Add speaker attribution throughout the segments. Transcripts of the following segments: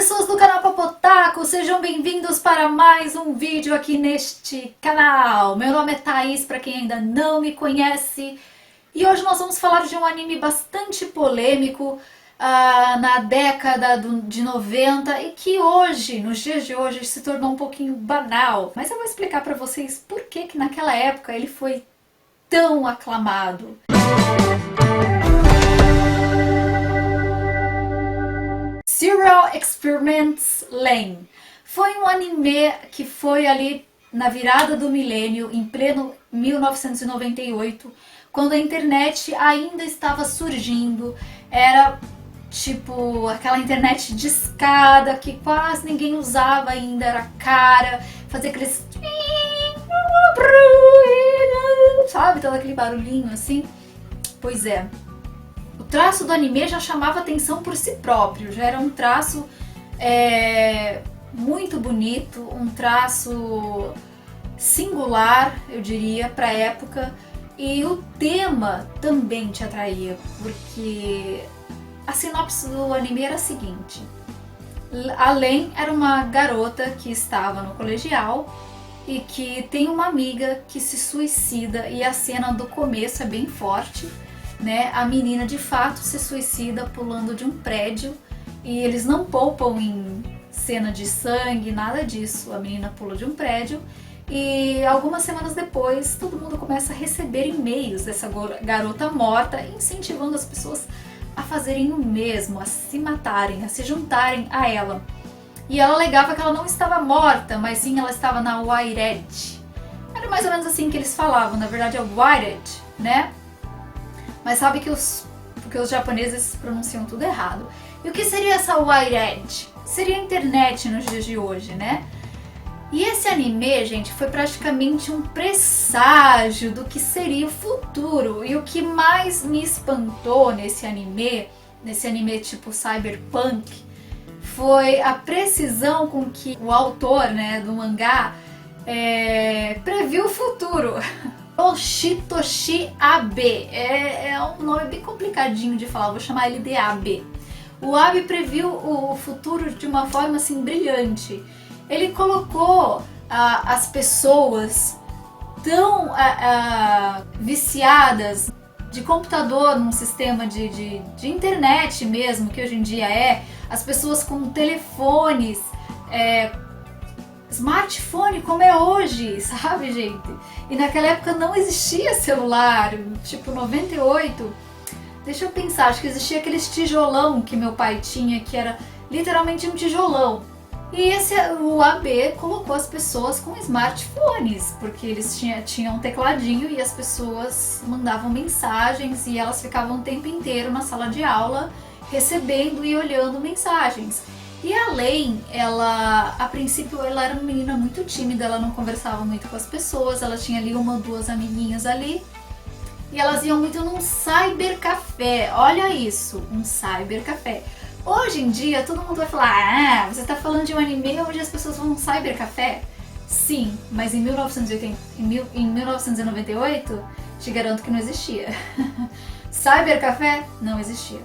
Speaker 1: pessoas do canal Papotaco, sejam bem-vindos para mais um vídeo aqui neste canal. Meu nome é Thaís, para quem ainda não me conhece, e hoje nós vamos falar de um anime bastante polêmico na década de 90 e que hoje, nos dias de hoje, se tornou um pouquinho banal. Mas eu vou explicar para vocês por que naquela época ele foi tão aclamado. Serial Experiments Lain foi um anime que foi ali na virada do milênio, em pleno 1998, quando a internet ainda estava surgindo. Era tipo aquela internet discada que quase ninguém usava ainda, era cara, fazia aqueles... sabe, todo aquele barulhinho assim. Pois é. O traço do anime já chamava atenção por si próprio, já era um traço muito bonito, um traço singular, eu diria, para a época, e o tema também te atraía, porque a sinopse do anime era a seguinte: a Len era uma garota que estava no colegial e que tem uma amiga que se suicida, e a cena do começo é bem forte. Né? A menina de fato se suicida pulando de um prédio, e eles não poupam em cena de sangue, nada disso. A menina pula de um prédio e algumas semanas depois todo mundo começa a receber e-mails dessa garota morta, incentivando as pessoas a fazerem o mesmo, a se matarem, a se juntarem a ela. E ela alegava que ela não estava morta, mas sim ela estava na Wired. Era mais ou menos assim que eles falavam, na verdade é Wired, né? Mas sabe que os japoneses pronunciam tudo errado. E o que seria essa Wired? Seria a internet nos dias de hoje, né? E esse anime, gente, foi praticamente um presságio do que seria o futuro. E o que mais me espantou nesse anime tipo cyberpunk, foi a precisão com que o autor, né, do mangá previu o futuro. Yoshitoshi Abe, é um nome bem complicadinho de falar, vou chamar ele de Abe. O Abe previu o futuro de uma forma assim brilhante. Ele colocou as pessoas tão viciadas de computador num sistema de internet mesmo, que hoje em dia as pessoas com telefones, smartphone como é hoje, sabe, gente? E naquela época não existia celular, tipo 98. Deixa eu pensar, acho que existia aqueles tijolão que meu pai tinha, que era literalmente um tijolão. E o AB colocou as pessoas com smartphones, porque eles tinham um tecladinho e as pessoas mandavam mensagens e elas ficavam o tempo inteiro na sala de aula recebendo e olhando mensagens. E a Len, a princípio, ela era uma menina muito tímida, ela não conversava muito com as pessoas, ela tinha ali uma ou duas amiguinhas ali, e elas iam muito num cybercafé. Olha isso, um cybercafé. Hoje em dia, todo mundo vai falar, você tá falando de um anime onde as pessoas vão num cybercafé? Sim, mas em 1998, te garanto que não existia. Cybercafé não existia.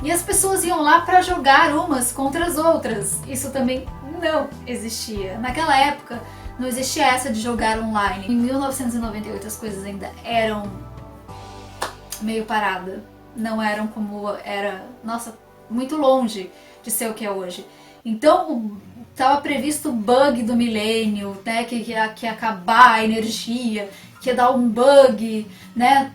Speaker 1: E as pessoas iam lá para jogar umas contra as outras. Isso também não existia. Naquela época não existia essa de jogar online. Em 1998 as coisas ainda eram meio parada. Não eram como era, nossa, muito longe de ser o que é hoje. Então estava previsto o bug do milênio, né, que ia acabar a energia, que ia dar um bug, né?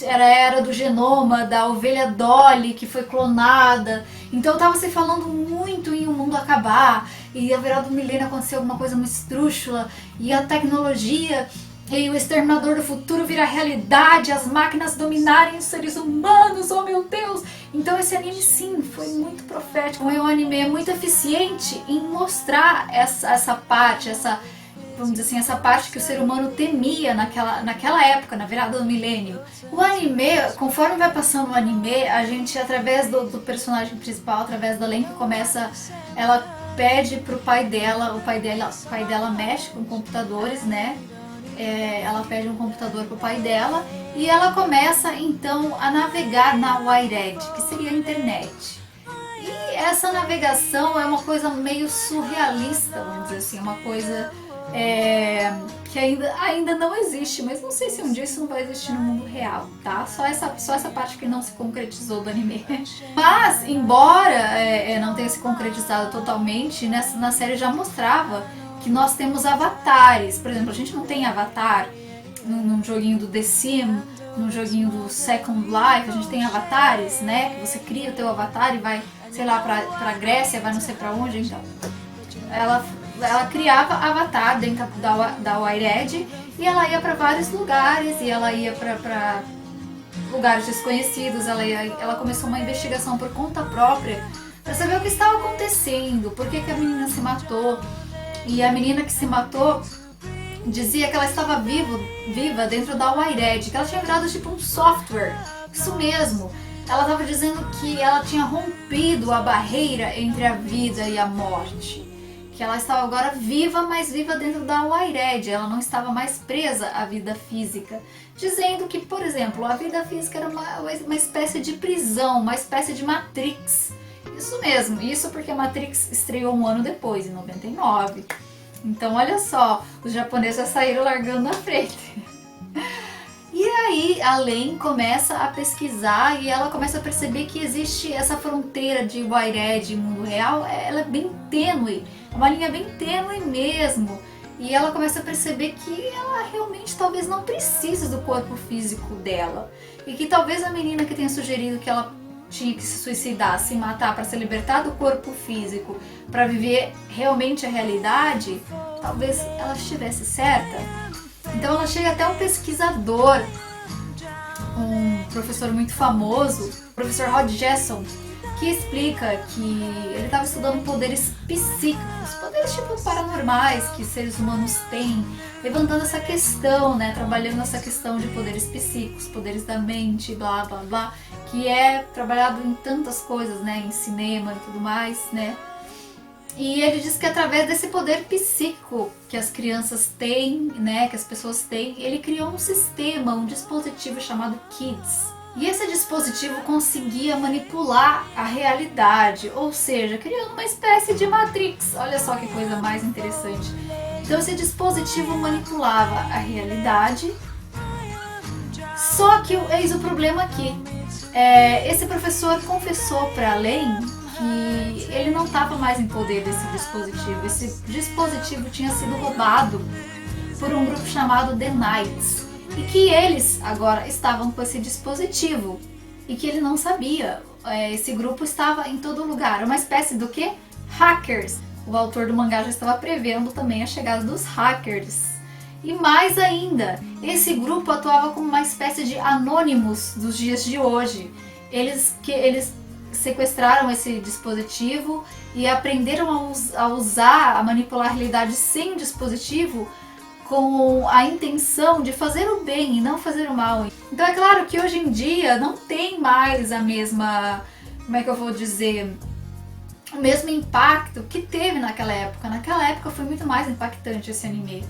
Speaker 1: Era a era do genoma, da ovelha Dolly que foi clonada. Então tava se falando muito em o mundo acabar, e a virada do milênio acontecer alguma coisa muito esdrúxula, e a tecnologia e o exterminador do futuro virar realidade, as máquinas dominarem os seres humanos, oh meu Deus! Então esse anime sim, foi muito profético. É um anime muito eficiente em mostrar essa parte, vamos dizer assim, essa parte que o ser humano temia naquela época, na virada do milênio. O anime, conforme vai passando o anime, a gente, através do personagem principal, através da Len, que começa, ela pede pro pai dela, o pai dela mexe com computadores, né? Ela pede um computador pro pai dela e ela começa então a navegar na Wired, que seria a internet. E essa navegação é uma coisa meio surrealista, vamos dizer assim, uma coisa que ainda não existe, mas não sei se um dia isso não vai existir no mundo real, tá? Só essa parte que não se concretizou do anime. Mas, embora não tenha se concretizado totalmente, na série já mostrava que nós temos avatares. Por exemplo, a gente não tem avatar num joguinho do The Sims, num joguinho do Second Life, a gente tem avatares, né? Que você cria o teu avatar e vai, sei lá, pra Grécia, vai não sei pra onde, então. Ela criava avatar dentro da Wired e ela ia pra vários lugares, e ela ia pra lugares desconhecidos, ela começou uma investigação por conta própria pra saber o que estava acontecendo, por que a menina se matou. E a menina que se matou dizia que ela estava viva dentro da Wired, que ela tinha virado tipo um software. Isso mesmo. Ela estava dizendo que ela tinha rompido a barreira entre a vida e a morte. Que ela estava agora viva, mas viva dentro da Wired. Ela não estava mais presa à vida física. Dizendo que, por exemplo, a vida física era uma espécie de prisão, uma espécie de Matrix. Isso mesmo. Isso porque a Matrix estreou um ano depois, em 99. Então, olha só, os japoneses já saíram largando na frente. E aí, a Len começa a pesquisar e ela começa a perceber que existe essa fronteira de Wired e mundo real, ela é bem tênue, é uma linha bem tênue mesmo. E ela começa a perceber que ela realmente talvez não precise do corpo físico dela. E que talvez a menina que tenha sugerido que ela tinha que se suicidar, se matar para se libertar do corpo físico, para viver realmente a realidade, talvez ela estivesse certa. Então ela chega até um pesquisador, um professor muito famoso, o professor Rod Jesson, que explica que ele estava estudando poderes psíquicos, poderes tipo paranormais que seres humanos têm, levantando essa questão, né, trabalhando essa questão de poderes psíquicos, poderes da mente, blá blá blá, que é trabalhado em tantas coisas, né, em cinema e tudo mais, né. E ele diz que através desse poder psíquico que as crianças têm, né, que as pessoas têm, ele criou um sistema, um dispositivo chamado Kids. E esse dispositivo conseguia manipular a realidade, ou seja, criando uma espécie de Matrix. Olha só que coisa mais interessante. Então esse dispositivo manipulava a realidade, só que eis o problema aqui. Esse professor confessou para Len que ele não estava mais em poder desse dispositivo. Esse dispositivo tinha sido roubado por um grupo chamado The Knights. E que eles agora estavam com esse dispositivo. E que ele não sabia. Esse grupo estava em todo lugar. Uma espécie do quê? Hackers. O autor do mangá já estava prevendo também a chegada dos hackers. E mais ainda, esse grupo atuava como uma espécie de anônimos dos dias de hoje. Eles sequestraram esse dispositivo e aprenderam a manipular a realidade sem o dispositivo, com a intenção de fazer o bem e não fazer o mal. Então é claro que hoje em dia não tem mais a mesma, como é que eu vou dizer, o mesmo impacto que teve naquela época. Naquela época foi muito mais impactante esse anime,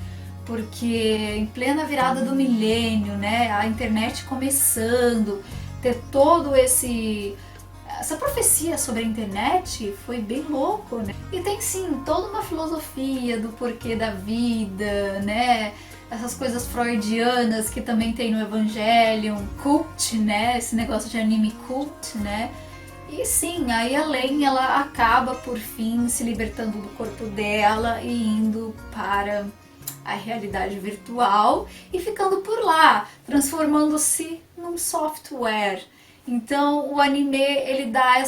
Speaker 1: porque em plena virada do milênio, né, a internet começando, ter todo essa profecia sobre a internet foi bem louco, né? E tem sim toda uma filosofia do porquê da vida, né? Essas coisas freudianas que também tem no Evangelion, cult, né? Esse negócio de anime cult, né? E sim, aí a Len, ela acaba por fim se libertando do corpo dela e indo para a realidade virtual e ficando por lá, transformando-se num software. Então o anime, ele dá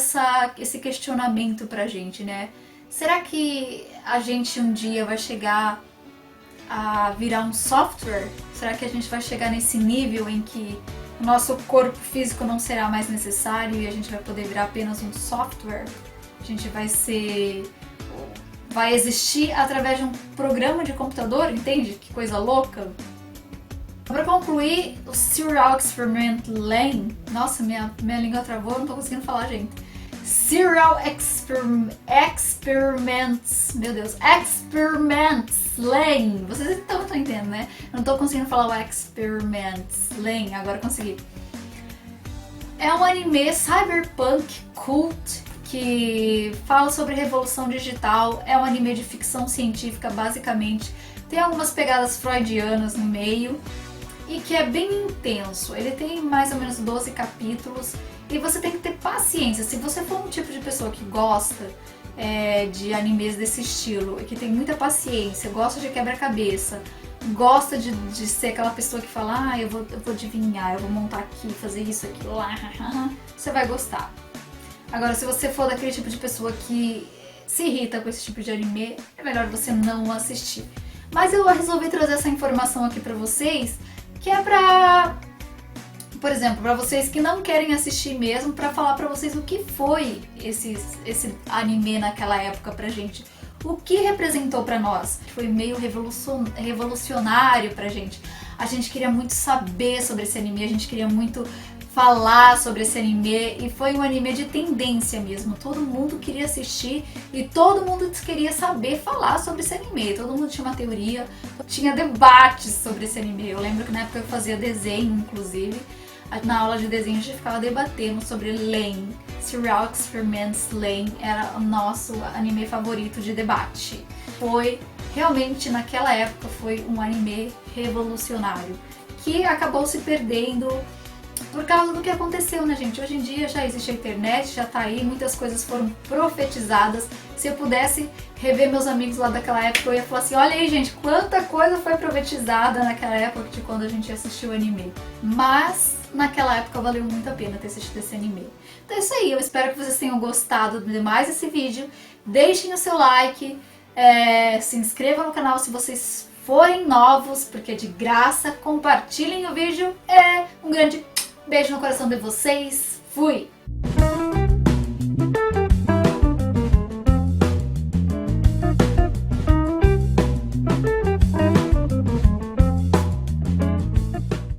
Speaker 1: esse questionamento pra gente, né? Será que a gente um dia vai chegar a virar um software? Será que a gente vai chegar nesse nível em que o nosso corpo físico não será mais necessário e a gente vai poder virar apenas um software? A gente vai existir através de um programa de computador, entende? Que coisa louca! Para concluir, o Serial Experiment Lane, nossa, minha língua travou, não tô conseguindo falar, gente. Serial Experiments, meu Deus, Experiments Lane, vocês então estão entendendo, né? Não tô conseguindo falar o Experiments Lane, agora consegui. É um anime cyberpunk cult que fala sobre revolução digital, é um anime de ficção científica basicamente, tem algumas pegadas freudianas no meio e que é bem intenso. Ele tem mais ou menos 12 capítulos e você tem que ter paciência. Se você for um tipo de pessoa que gosta de animes desse estilo e que tem muita paciência, gosta de quebra-cabeça, gosta de ser aquela pessoa que fala, eu vou adivinhar, eu vou montar aqui, fazer isso, aquilo lá, você vai gostar. Agora, se você for daquele tipo de pessoa que se irrita com esse tipo de anime, é melhor você não assistir. Mas eu resolvi trazer essa informação aqui pra vocês, que é pra, por exemplo, pra vocês que não querem assistir mesmo, pra falar pra vocês o que foi esse anime naquela época pra gente. O que representou pra nós? Foi meio revolucionário pra gente. A gente queria muito saber sobre esse anime, a gente queria muito falar sobre esse anime e foi um anime de tendência mesmo. Todo mundo queria assistir e todo mundo queria saber falar sobre esse anime. Todo mundo tinha uma teoria, tinha debates sobre esse anime. Eu lembro que na época eu fazia desenho, inclusive. Na aula de desenho a gente ficava debatendo sobre Lain. Serial Experiments Lain era o nosso anime favorito de debate. Foi realmente, naquela época, foi um anime revolucionário que acabou se perdendo por causa do que aconteceu, né, gente? Hoje em dia já existe a internet, já tá aí, muitas coisas foram profetizadas. Se eu pudesse rever meus amigos lá daquela época, eu ia falar assim, olha aí, gente, quanta coisa foi profetizada naquela época de quando a gente assistiu o anime. Mas naquela época valeu muito a pena ter assistido esse anime. Então é isso aí, eu espero que vocês tenham gostado de mais esse vídeo. Deixem o seu like, se inscrevam no canal se vocês forem novos, porque é de graça. Compartilhem o vídeo. Um grande beijo no coração de vocês. Fui!